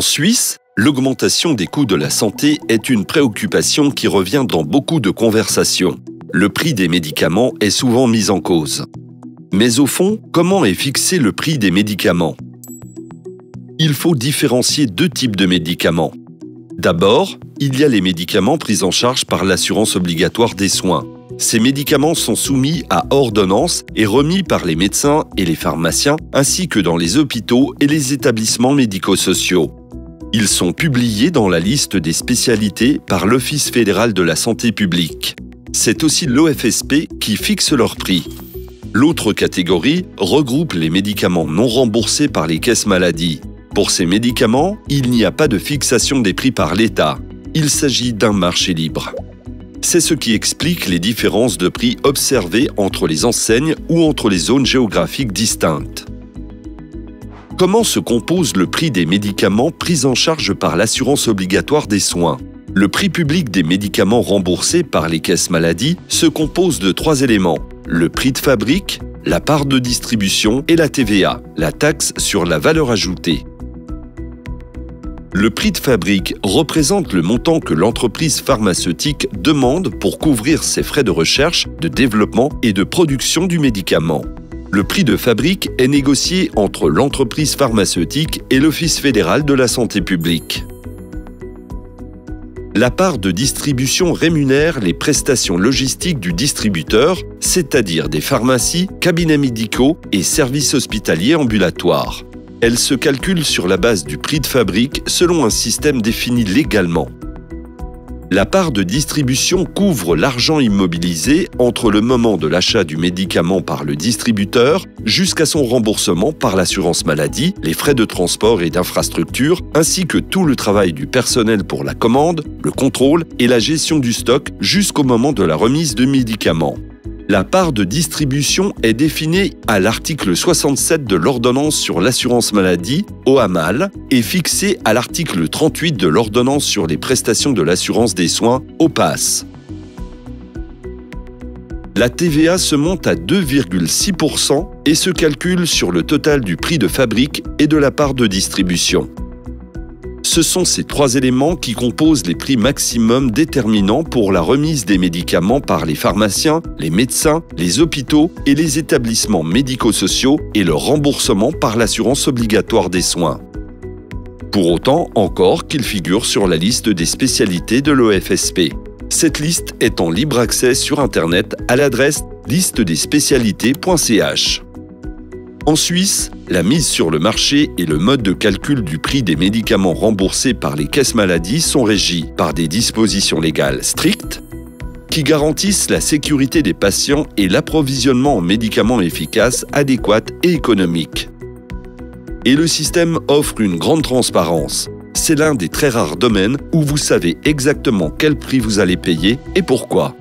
Suisse, l'augmentation des coûts de la santé est une préoccupation qui revient dans beaucoup de conversations. Le prix des médicaments est souvent mis en cause. Mais au fond, comment est fixé le prix des médicaments? Il faut différencier deux types de médicaments. D'abord, il y a les médicaments pris en charge par l'assurance obligatoire des soins. Ces médicaments sont soumis à ordonnance et remis par les médecins et les pharmaciens, ainsi que dans les hôpitaux et les établissements médico-sociaux. Ils sont publiés dans la liste des spécialités par l'Office fédéral de la santé publique. C'est aussi l'OFSP qui fixe leur prix. L'autre catégorie regroupe les médicaments non remboursés par les caisses maladie. Pour ces médicaments, il n'y a pas de fixation des prix par l'État. Il s'agit d'un marché libre. C'est ce qui explique les différences de prix observées entre les enseignes ou entre les zones géographiques distinctes. Comment se compose le prix des médicaments pris en charge par l'assurance obligatoire des soins? Le prix public des médicaments remboursés par les caisses maladie se compose de 3 éléments: le prix de fabrique, la part de distribution et la TVA, la taxe sur la valeur ajoutée. Le prix de fabrique représente le montant que l'entreprise pharmaceutique demande pour couvrir ses frais de recherche, de développement et de production du médicament. Le prix de fabrique est négocié entre l'entreprise pharmaceutique et l'Office fédéral de la santé publique. La part de distribution rémunère les prestations logistiques du distributeur, c'est-à-dire des pharmacies, cabinets médicaux et services hospitaliers ambulatoires. Elle se calcule sur la base du prix de fabrique selon un système défini légalement. La part de distribution couvre l'argent immobilisé entre le moment de l'achat du médicament par le distributeur jusqu'à son remboursement par l'assurance maladie, les frais de transport et d'infrastructure, ainsi que tout le travail du personnel pour la commande, le contrôle et la gestion du stock jusqu'au moment de la remise de médicaments. La part de distribution est définie à l'article 67 de l'ordonnance sur l'assurance maladie, OAMAL, et fixée à l'article 38 de l'ordonnance sur les prestations de l'assurance des soins, OPAS. La TVA se monte à 2,6% et se calcule sur le total du prix de fabrique et de la part de distribution. Ce sont ces 3 éléments qui composent les prix maximums déterminants pour la remise des médicaments par les pharmaciens, les médecins, les hôpitaux et les établissements médico-sociaux et le remboursement par l'assurance obligatoire des soins. Pour autant, encore qu'ils figurent sur la liste des spécialités de l'OFSP. Cette liste est en libre accès sur Internet à l'adresse listedespécialités.ch. En Suisse, la mise sur le marché et le mode de calcul du prix des médicaments remboursés par les caisses maladie sont régis par des dispositions légales strictes qui garantissent la sécurité des patients et l'approvisionnement en médicaments efficaces, adéquats et économiques. Et le système offre une grande transparence. C'est l'un des très rares domaines où vous savez exactement quel prix vous allez payer et pourquoi.